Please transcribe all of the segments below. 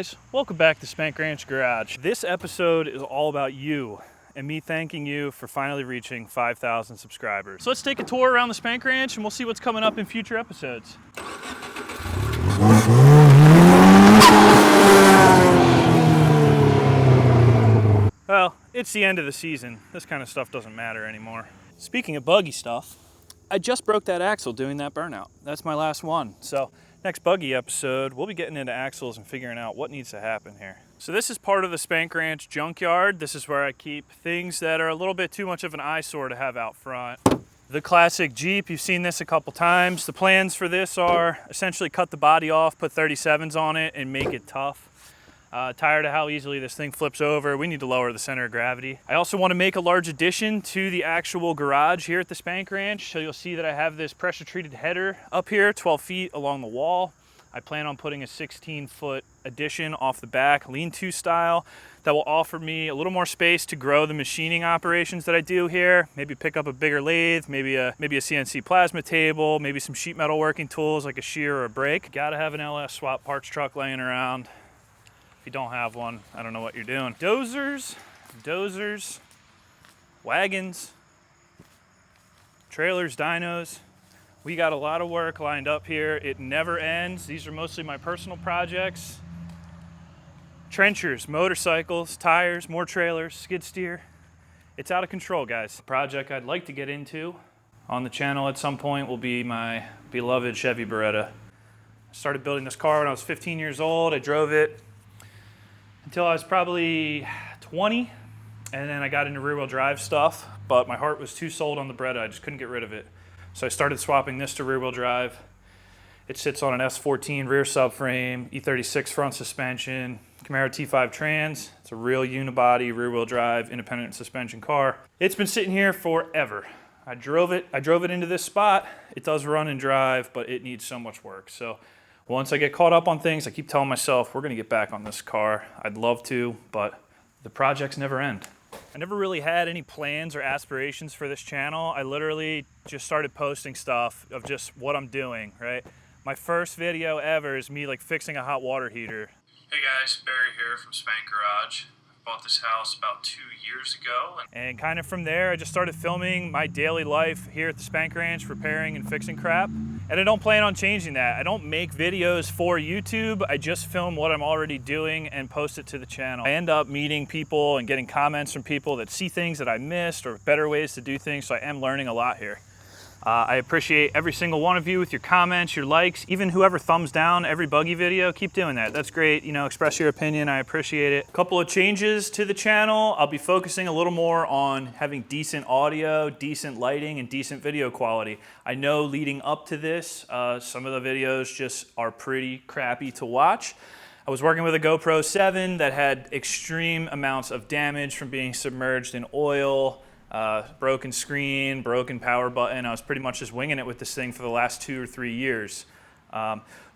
guys, welcome back to Spank Ranch Garage. This episode is all about you and me thanking you for finally reaching 5,000 subscribers. So let's take a tour around the Spank Ranch and we'll see what's coming up in future episodes. Well, it's the end of the season. This kind of stuff doesn't matter anymore. Speaking of buggy stuff, I just broke that axle doing that burnout. That's my last one. So next buggy episode, we'll be getting into axles and figuring out what needs to happen here. So this is part of the Spank Ranch junkyard. This is where I keep things that are a little bit too much of an eyesore to have out front. The classic Jeep, you've seen this a couple times. The plans for this are essentially cut the body off, put 37s on it, and make it tough. Tired of how easily this thing flips over. We need to lower the center of gravity. I also want to make a large addition to the actual garage here at the Spank Ranch. So you'll see that I have this pressure treated header up here, 12 feet along the wall. I plan on putting a 16-foot addition off the back, lean-to style, that will offer me a little more space to grow the machining operations that I do here. Maybe pick up a bigger lathe, maybe a CNC plasma table, maybe some sheet metal working tools like a shear or a brake. Gotta have an LS swap parts truck laying around. If you don't have one, I don't know what you're doing. Dozers, wagons, trailers, dynos. We got a lot of work lined up here. It never ends. These are mostly my personal projects. Trenchers, motorcycles, tires, more trailers, skid steer. It's out of control, guys. The project I'd like to get into on the channel at some point will be my beloved Chevy Beretta. I started building this car when I was 15 years old. I drove it until I was probably 20, and then I got into rear-wheel drive stuff, but my heart was too sold on the Beretta. I just couldn't get rid of it. So I started swapping this to rear-wheel drive. It sits on an S14 rear subframe, E36 front suspension, Camaro T5 trans. It's a real unibody, rear-wheel drive, independent suspension car. It's been sitting here forever. I drove it into this spot. It does run and drive, but it needs so much work. So once I get caught up on things, I keep telling myself, we're gonna get back on this car. I'd love to, but the projects never end. I never really had any plans or aspirations for this channel. I literally just started posting stuff of just what I'm doing, right? My first video ever is me like fixing a hot water heater. Hey guys, Barry here from SpankRanchGarage. Bought this house about 2 years ago. And kind of from there, I just started filming my daily life here at the Spank Ranch, repairing and fixing crap. And I don't plan on changing that. I don't make videos for YouTube. I just film what I'm already doing and post it to the channel. I end up meeting people and getting comments from people that see things that I missed or better ways to do things, so I am learning a lot here. I appreciate every single one of you with your comments, your likes, even whoever thumbs down every buggy video. Keep doing that. That's great. You know, express your opinion. I appreciate it. A couple of changes to the channel. I'll be focusing a little more on having decent audio, decent lighting, and decent video quality. I know leading up to this, some of the videos just are pretty crappy to watch. I was working with a GoPro 7 that had extreme amounts of damage from being submerged in oil, broken screen, broken power button. I was pretty much just winging it with this thing for the last 2 or 3 years.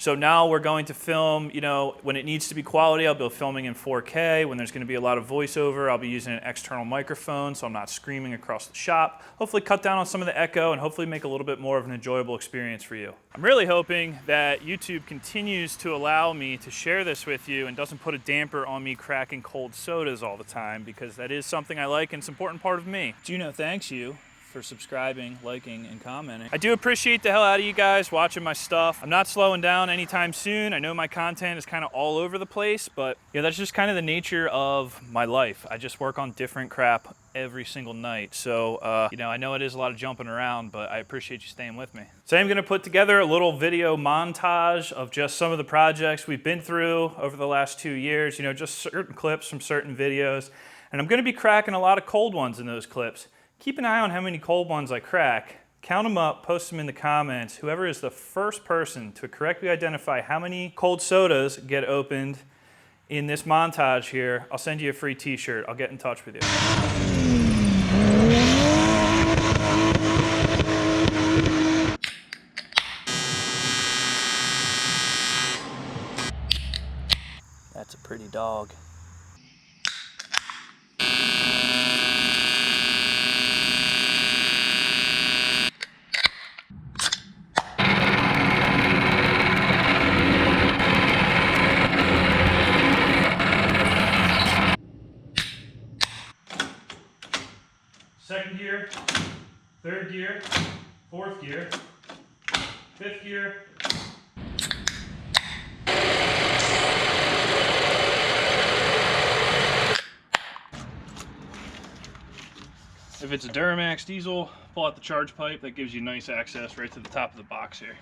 So now we're going to film, you know, when it needs to be quality, I'll be filming in 4K. When there's going to be a lot of voiceover, I'll be using an external microphone so I'm not screaming across the shop. Hopefully cut down on some of the echo and hopefully make a little bit more of an enjoyable experience for you. I'm really hoping that YouTube continues to allow me to share this with you and doesn't put a damper on me cracking cold sodas all the time, because that is something I like and it's an important part of me. Juno thanks you for subscribing, liking, and commenting. I do appreciate the hell out of you guys watching my stuff. I'm not slowing down anytime soon. I know my content is kind of all over the place, but yeah, that's just kind of the nature of my life. I just work on different crap every single night. So, you know, I know it is a lot of jumping around, but I appreciate you staying with me. So I'm gonna put together a little video montage of just some of the projects we've been through over the last 2 years, you know, just certain clips from certain videos. And I'm gonna be cracking a lot of cold ones in those clips. Keep an eye on how many cold ones I crack. Count them up, post them in the comments. Whoever is the first person to correctly identify how many cold sodas get opened in this montage here, I'll send you a free t-shirt. I'll get in touch with you. That's a pretty dog. third gear, fourth gear, fifth gear. If it's a Duramax diesel, pull out the charge pipe. That gives you nice access right to the top of the box here.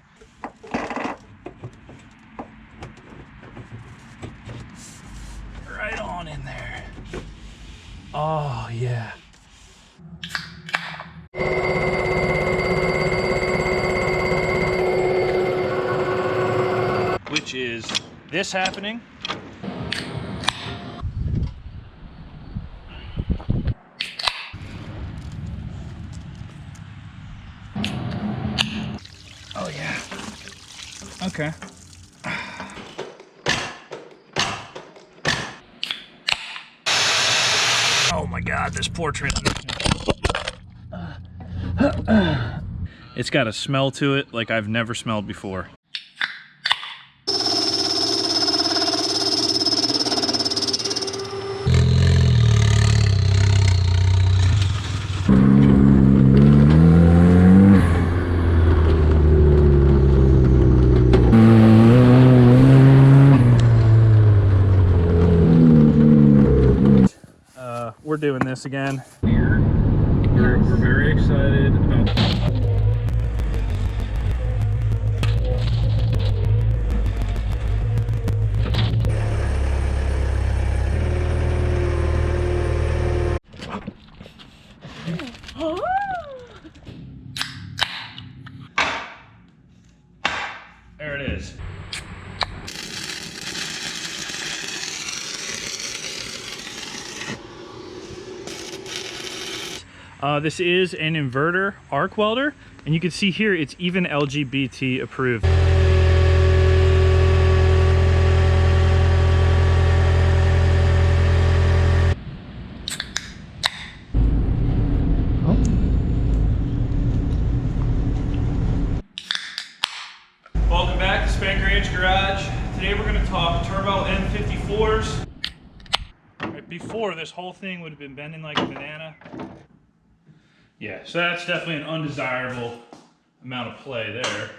Right on in there. Oh, yeah. Which is this happening. Oh yeah. Okay. Oh my God, this poor transmission. It's got a smell to it like I've never smelled before. We're doing this again. We're very excited about there it is. This is an inverter arc welder, and you can see here it's even LGBT approved. Welcome back to Spank Ranch Garage. Today we're going to talk turbo M54s. Right before, this whole thing would have been bending like a banana. Yeah, so that's definitely an undesirable amount of play there.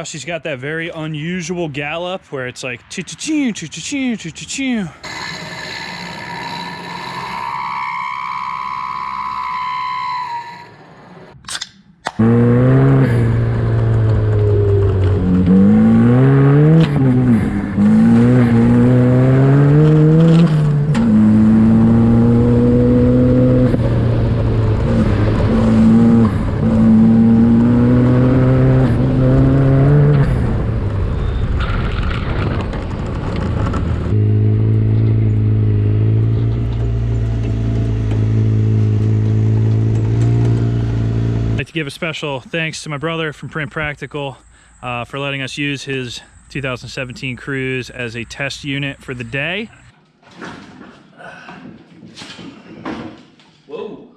She's got that very unusual gallop where it's like choo-choo-choo, choo-choo-choo, choo-choo-choo. Give a special thanks to my brother from Print Practical for letting us use his 2017 Cruze as a test unit for the day. Whoa.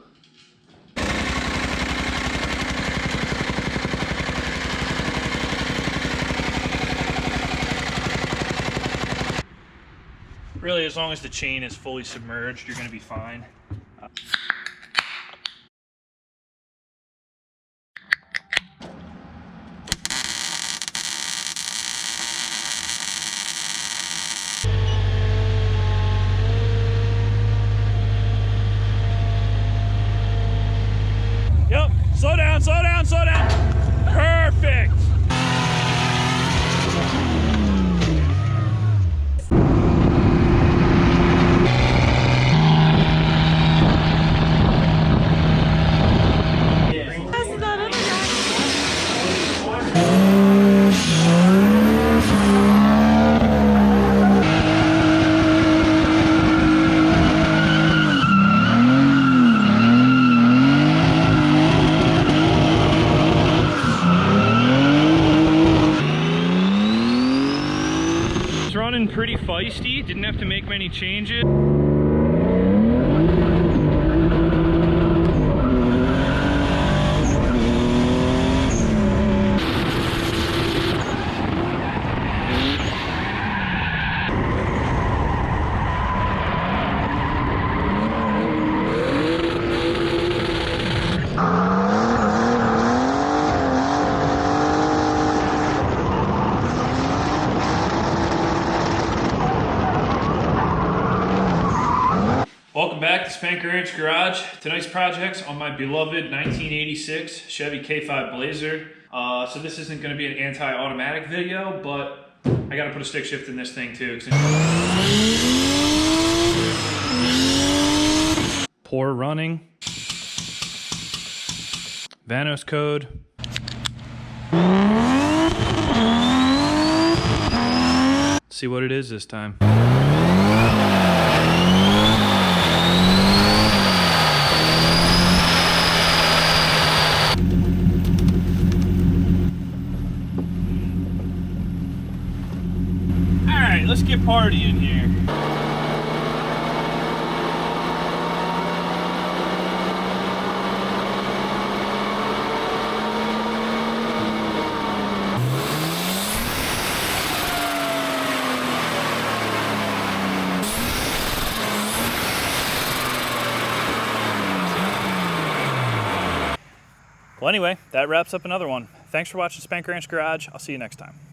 Really, as long as the chain is fully submerged, you're going to be fine. Yep, slow down, slow down, slow down. Perfect. didn't have to make many changes. Welcome back to Spank Ranch Garage. Tonight's project's on my beloved 1986 Chevy K5 Blazer. So this isn't going to be an anti-automatic video, but I got to put a stick shift in this thing too. Poor running. Vanos code. Let's see what it is this time. Let's get partying here. Well, anyway, that wraps up another one. Thanks for watching Spank Ranch Garage. I'll see you next time.